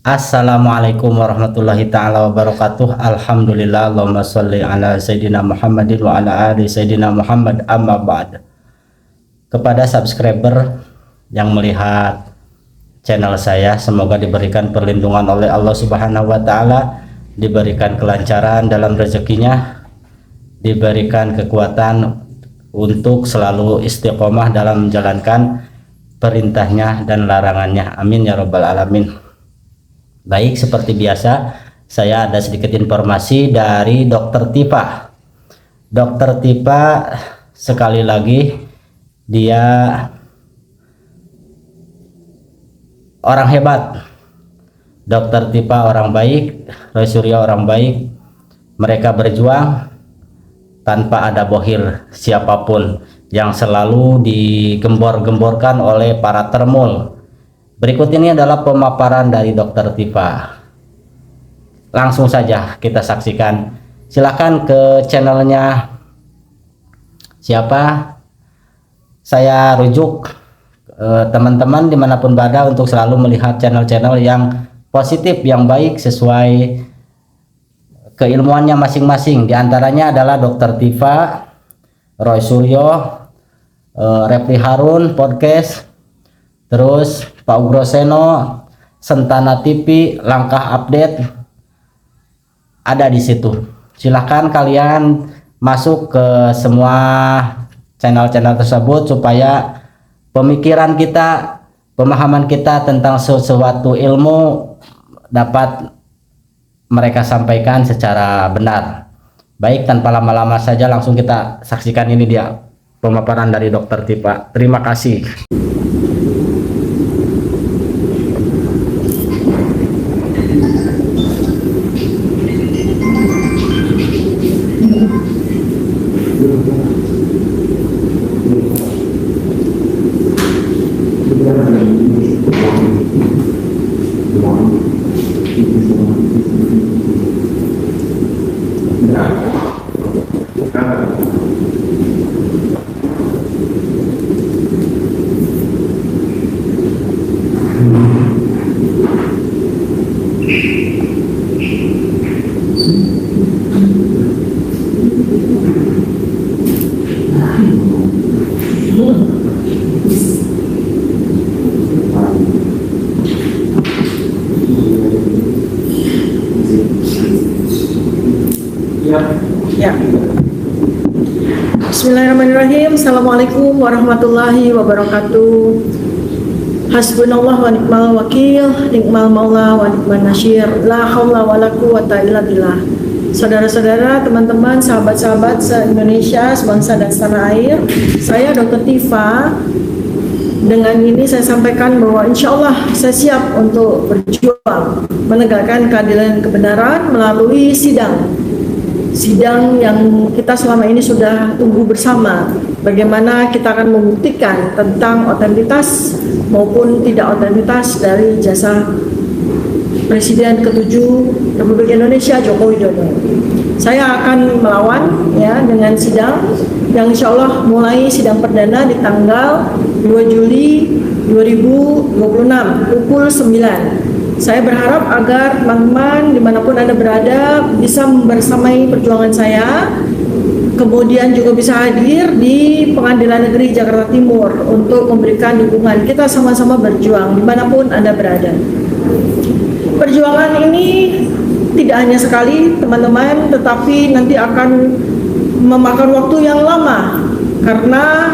Assalamualaikum warahmatullahi ta'ala wabarakatuh. Alhamdulillah, Allahumma sholli ala Sayyidina Muhammadin wa ala ali Sayyidina Muhammad, amma ba'd. Kepada subscriber yang melihat channel saya, semoga diberikan perlindungan oleh Allah Subhanahu wa ta'ala, diberikan kelancaran dalam rezekinya, diberikan kekuatan untuk selalu istiqomah dalam menjalankan perintahnya dan larangannya. Amin ya rabbal alamin. Baik, seperti biasa saya ada sedikit informasi dari Dokter Tipa. Dokter Tipa sekali lagi dia orang hebat. Dokter Tipa orang baik, Roy Suryo orang baik. Mereka berjuang tanpa ada bohir siapapun yang selalu digembor-gemborkan oleh para termul. Berikut ini adalah pemaparan dari Dokter Tipa. Langsung saja kita saksikan. Silahkan ke channelnya siapa. Saya rujuk teman-teman dimanapun berada untuk selalu melihat channel-channel yang positif, yang baik sesuai keilmuannya masing-masing. Di antaranya adalah Dokter Tipa, Roy Suryo, Refli Harun Podcast, terus Pak Ugroseno, Sentana TV, Langkah Update ada di situ. Silahkan kalian masuk ke semua channel-channel tersebut supaya pemikiran kita, pemahaman kita tentang sesuatu ilmu dapat mereka sampaikan secara benar. Baik, tanpa lama-lama saja langsung kita saksikan. Ini dia pemaparan dari Dokter Tipa. Terima kasih. Ya. Bismillahirrahmanirrahim. Assalamualaikum warahmatullahi wabarakatuh. Hasbunallah wa ni'mal wakil, ni'mal maula wa ni'man nasyir. La haula wa la quwata illa billah. Saudara-saudara, teman-teman, sahabat-sahabat se-Indonesia, sebangsa dan setanah air, saya Dokter Tipa. Dengan ini saya sampaikan bahwa insya Allah saya siap untuk berjuang menegakkan keadilan dan kebenaran melalui sidang yang kita selama ini sudah tunggu bersama. Bagaimana kita akan membuktikan tentang otentitas maupun tidak otentitas dari jasa Presiden ke-7 Republik Indonesia Joko Widodo. Saya akan melawan ya dengan sidang yang insya Allah mulai sidang perdana di tanggal 2 Juli 2026 pukul 9. Saya berharap agar teman-teman dimanapun Anda berada bisa membersamai perjuangan saya, kemudian juga bisa hadir di Pengadilan Negeri Jakarta Timur untuk memberikan dukungan. Kita sama-sama berjuang dimanapun Anda berada. Perjuangan ini tidak hanya sekali teman-teman, tetapi nanti akan memakan waktu yang lama karena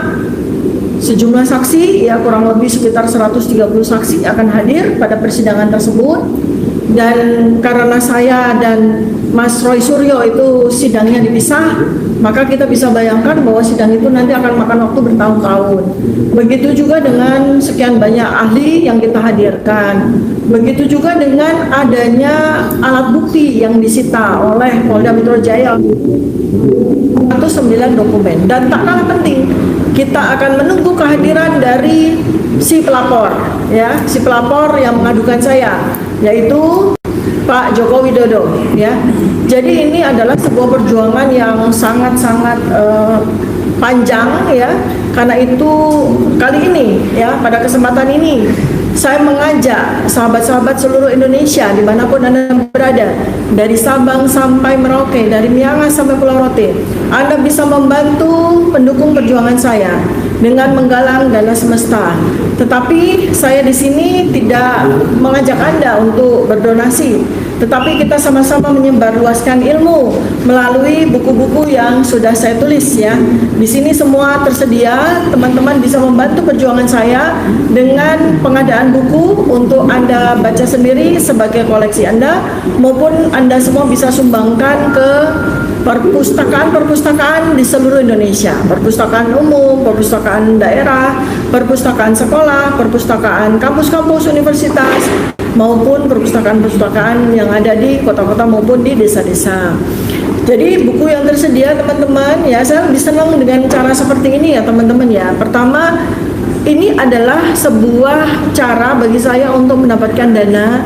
sejumlah saksi, ya kurang lebih sekitar 130 saksi akan hadir pada persidangan tersebut. Dan karena saya dan Mas Roy Suryo itu sidangnya dipisah, maka kita bisa bayangkan bahwa sidang itu nanti akan makan waktu bertahun-tahun. Begitu juga dengan sekian banyak ahli yang kita hadirkan. Begitu juga dengan adanya alat bukti yang disita oleh Polda Metro Jaya, 109 dokumen. Dan tak kalah penting, kita akan menunggu kehadiran dari si pelapor, ya, si pelapor yang mengadukan saya, yaitu Pak Joko Widodo, ya. Jadi ini adalah sebuah perjuangan yang sangat-sangat panjang, ya. Karena itu kali ini, ya, pada kesempatan ini saya mengajak sahabat-sahabat seluruh Indonesia dimanapun Anda berada, dari Sabang sampai Merauke, dari Miangas sampai Pulau Rote, Anda bisa membantu pendukung perjuangan saya dengan menggalang dana semesta. Tetapi saya di sini tidak mengajak Anda untuk berdonasi, tetapi kita sama-sama menyebarluaskan ilmu melalui buku-buku yang sudah saya tulis ya. Di sini semua tersedia, teman-teman bisa membantu perjuangan saya dengan pengadaan buku untuk Anda baca sendiri sebagai koleksi Anda, maupun Anda semua bisa sumbangkan ke perpustakaan di seluruh Indonesia, perpustakaan umum, perpustakaan daerah, perpustakaan sekolah, perpustakaan kampus-kampus universitas, maupun perpustakaan-perpustakaan yang ada di kota-kota maupun di desa-desa. Jadi buku yang tersedia teman-teman ya, saya lebih senang dengan cara seperti ini ya teman-teman ya. Pertama, ini adalah sebuah cara bagi saya untuk mendapatkan dana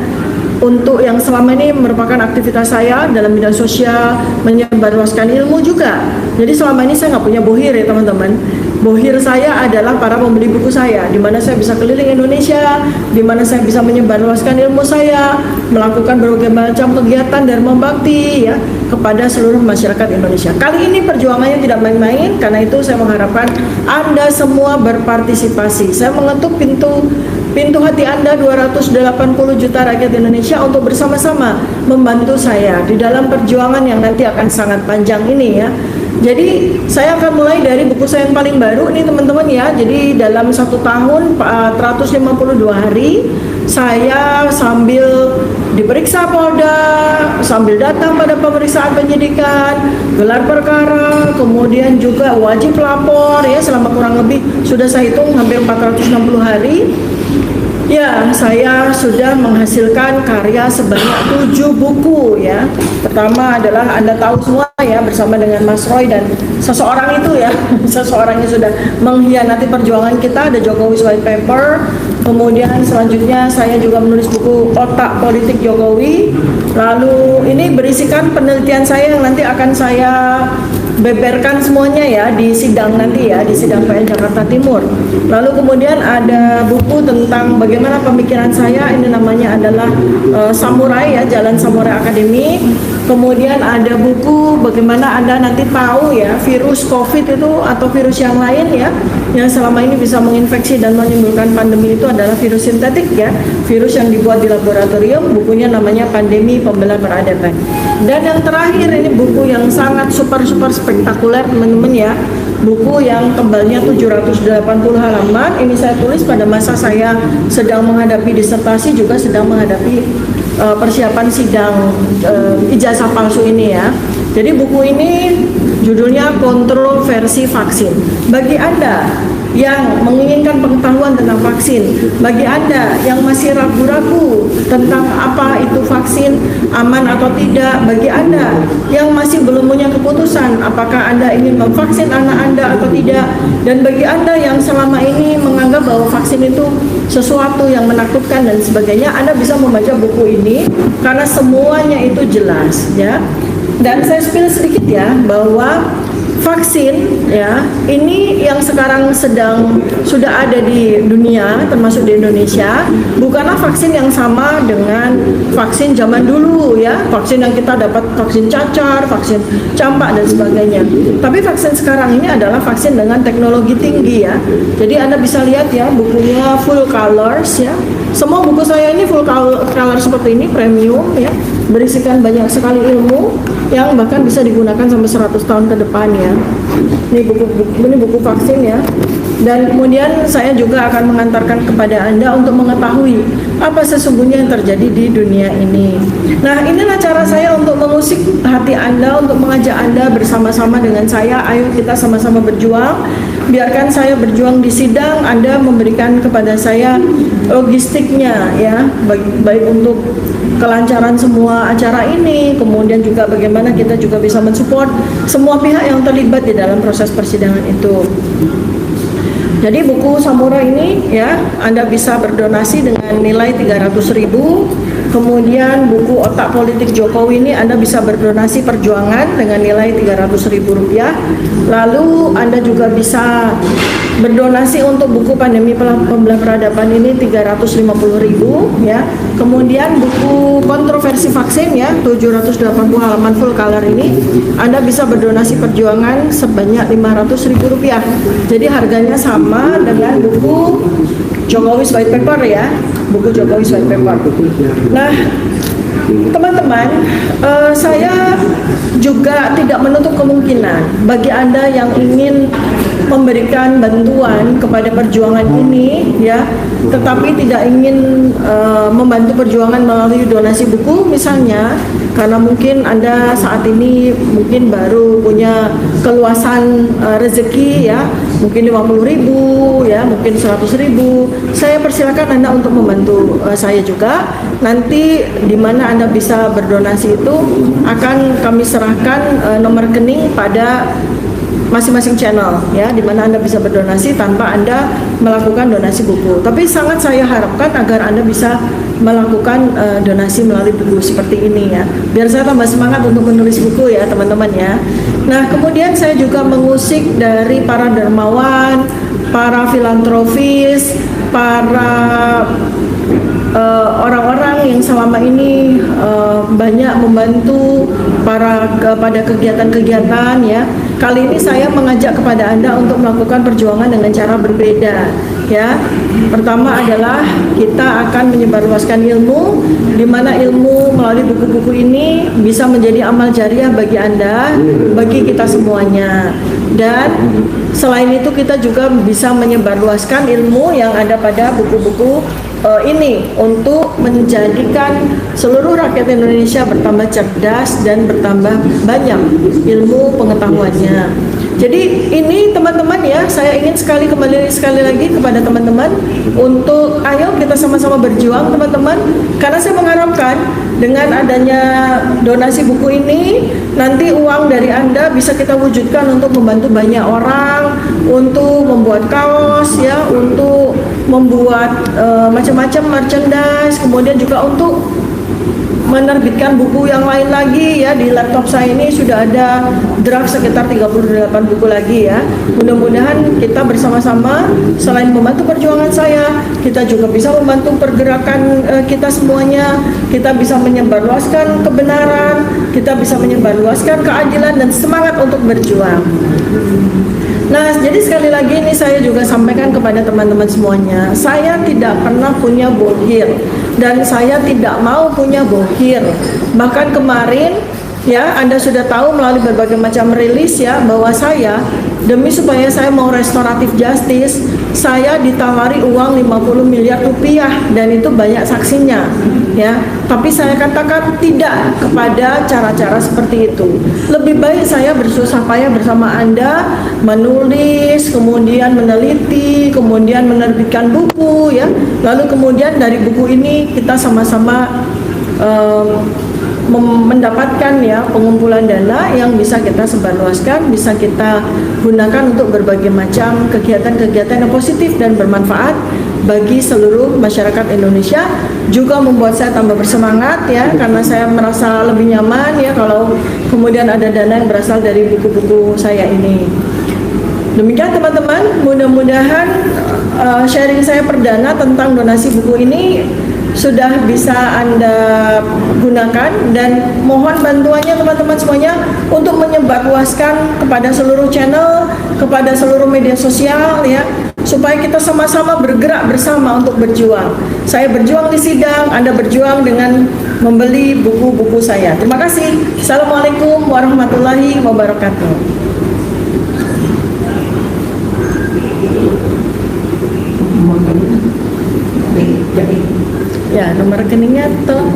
untuk yang selama ini merupakan aktivitas saya dalam bidang sosial, menyebarluaskan ilmu juga. Jadi selama ini saya nggak punya bohir ya teman-teman. Bohir saya adalah para pembeli buku saya, di mana saya bisa keliling Indonesia, di mana saya bisa menyebarluaskan ilmu saya, melakukan berbagai macam kegiatan dharma bakti ya kepada seluruh masyarakat Indonesia. Kali ini perjuangannya tidak main-main, karena itu saya mengharapkan Anda semua berpartisipasi. Saya mengetuk pintu hati Anda 280 juta rakyat Indonesia untuk bersama-sama membantu saya di dalam perjuangan yang nanti akan sangat panjang ini ya. Jadi saya akan mulai dari buku saya yang paling baru nih teman-teman ya. Jadi dalam 1 tahun 452 hari saya sambil diperiksa Polda, sambil datang pada pemeriksaan penyidikan, gelar perkara, kemudian juga wajib lapor ya, selama kurang lebih sudah saya hitung hampir 460 hari. Ya, saya sudah menghasilkan karya sebanyak 7 buku ya. Pertama adalah Anda tahu semua ya, bersama dengan Mas Roy dan seseorang itu ya, seseorang yang sudah mengkhianati perjuangan kita, ada Jokowi's White Paper. Kemudian selanjutnya saya juga menulis buku Otak Politik Jokowi. Lalu ini berisikan penelitian saya yang nanti akan saya beberkan semuanya ya di sidang nanti ya, di sidang PN Jakarta Timur. Lalu kemudian ada buku tentang bagaimana pemikiran saya, ini namanya adalah Samurai ya, Jalan Samurai Academy. Kemudian ada buku bagaimana Anda nanti tahu ya virus COVID itu atau virus yang lain ya, yang selama ini bisa menginfeksi dan menimbulkan pandemi itu adalah virus sintetik ya, virus yang dibuat di laboratorium. Bukunya namanya Pandemi Pembelah Peradaban. Dan yang terakhir ini buku yang sangat super spektakuler teman-teman ya, buku yang tebalnya 780 halaman. Ini saya tulis pada masa saya sedang menghadapi disertasi, juga sedang menghadapi persiapan sidang ijazah palsu ini ya. Jadi buku ini judulnya Kontroversi Vaksin. Bagi Anda yang menginginkan pengetahuan tentang vaksin, bagi Anda yang masih ragu-ragu tentang apa itu vaksin, aman atau tidak, bagi Anda yang masih belum punya keputusan apakah Anda ingin memvaksin anak Anda atau tidak, dan bagi Anda yang selama ini menganggap bahwa vaksin itu sesuatu yang menakutkan dan sebagainya, Anda bisa membaca buku ini karena semuanya itu jelas ya. Dan saya spill sedikit ya, bahwa vaksin ya ini yang sekarang sudah ada di dunia, termasuk di Indonesia, bukanlah vaksin yang sama dengan vaksin zaman dulu ya, vaksin yang kita dapat, vaksin cacar, vaksin campak dan sebagainya. Tapi vaksin sekarang ini adalah vaksin dengan teknologi tinggi ya. Jadi Anda bisa lihat ya, bukunya full colors ya. Semua buku saya ini full color seperti ini, premium ya, berisikan banyak sekali ilmu yang bahkan bisa digunakan sampai 100 tahun ke depan ya. Ini buku vaksin ya. Dan kemudian saya juga akan mengantarkan kepada Anda untuk mengetahui apa sesungguhnya yang terjadi di dunia ini. Nah, inilah cara saya untuk mengusik hati Anda, untuk mengajak Anda bersama-sama dengan saya. Ayo kita sama-sama berjuang. Biarkan saya berjuang di sidang, Anda memberikan kepada saya logistiknya ya, baik untuk kelancaran semua acara ini, kemudian juga bagaimana kita juga bisa mensupport semua pihak yang terlibat di dalam proses persidangan itu. Jadi buku Samurai ini ya Anda bisa berdonasi dengan nilai 300.000. Kemudian buku Otak Politik Jokowi ini Anda bisa berdonasi perjuangan dengan nilai Rp300.000. Lalu Anda juga bisa berdonasi untuk buku Pandemi Pembelah Peradaban ini 350.000 ya. Kemudian buku Kontroversi Vaksin ya 780 halaman full color ini Anda bisa berdonasi perjuangan sebanyak Rp500.000. Jadi harganya sama dengan buku Jokowi's White Paper ya, buku Jokowi's White Paper. Nah, teman-teman, saya juga tidak menutup kemungkinan bagi Anda yang ingin memberikan bantuan kepada perjuangan ini ya, tetapi tidak ingin membantu perjuangan melalui donasi buku misalnya, karena mungkin Anda saat ini mungkin baru punya keluasan rezeki ya, mungkin 50.000 ya, mungkin 100.000. Saya persilakan Anda untuk membantu saya juga. Nanti di mana Anda bisa berdonasi itu akan kami serahkan nomor rekening pada masing-masing channel ya, di mana Anda bisa berdonasi tanpa Anda melakukan donasi buku. Tapi sangat saya harapkan agar Anda bisa melakukan donasi melalui buku seperti ini ya, biar saya tambah semangat untuk menulis buku ya teman-teman ya. Nah, kemudian saya juga mengusik dari para dermawan, para filantropis, para orang-orang yang selama ini banyak membantu pada kegiatan-kegiatan ya. Kali ini saya mengajak kepada Anda untuk melakukan perjuangan dengan cara berbeda ya. Pertama adalah kita akan menyebarluaskan ilmu, di mana ilmu melalui buku-buku ini bisa menjadi amal jariah bagi Anda, bagi kita semuanya. Dan selain itu kita juga bisa menyebarluaskan ilmu yang ada pada buku-buku ini untuk menjadikan seluruh rakyat Indonesia bertambah cerdas dan bertambah banyak ilmu pengetahuannya. Jadi ini teman-teman ya, saya ingin kembali sekali lagi kepada teman-teman untuk ayo kita sama-sama berjuang teman-teman, karena saya mengharapkan dengan adanya donasi buku ini nanti uang dari Anda bisa kita wujudkan untuk membantu banyak orang, untuk membuat kaos ya, untuk membuat macam-macam merchandise, kemudian juga untuk menerbitkan buku yang lain lagi ya. Di laptop saya ini sudah ada draft sekitar 38 buku lagi ya. Mudah-mudahan kita bersama-sama selain membantu perjuangan saya, kita juga bisa membantu pergerakan kita semuanya. Kita bisa menyebarluaskan kebenaran, kita bisa menyebarluaskan keadilan dan semangat untuk berjuang. Nah, jadi sekali lagi ini saya juga sampaikan kepada teman-teman semuanya, saya tidak pernah punya bohir dan saya tidak mau punya bohir. Bahkan kemarin ya, Anda sudah tahu melalui berbagai macam rilis ya, bahwa saya demi supaya saya mau restoratif justice, saya ditawari uang 50 miliar rupiah dan itu banyak saksinya ya. Tapi saya katakan tidak kepada cara-cara seperti itu. Lebih baik saya bersusah payah bersama Anda menulis, kemudian meneliti, kemudian menerbitkan buku ya. Lalu kemudian dari buku ini kita sama-sama mendapatkan ya pengumpulan dana yang bisa kita sebarluaskan, bisa kita gunakan untuk berbagai macam kegiatan-kegiatan yang positif dan bermanfaat bagi seluruh masyarakat Indonesia. Juga membuat saya tambah bersemangat ya, karena saya merasa lebih nyaman ya kalau kemudian ada dana yang berasal dari buku-buku saya ini. Demikian teman-teman, mudah-mudahan sharing saya perdana tentang donasi buku ini sudah bisa Anda gunakan, dan mohon bantuannya teman-teman semuanya untuk menyebarluaskan kepada seluruh channel, kepada seluruh media sosial ya, supaya kita sama-sama bergerak bersama untuk berjuang. Saya berjuang di sidang, Anda berjuang dengan membeli buku-buku saya. Terima kasih. Assalamualaikum warahmatullahi wabarakatuh. Ya, nomor rekeningnya tuh.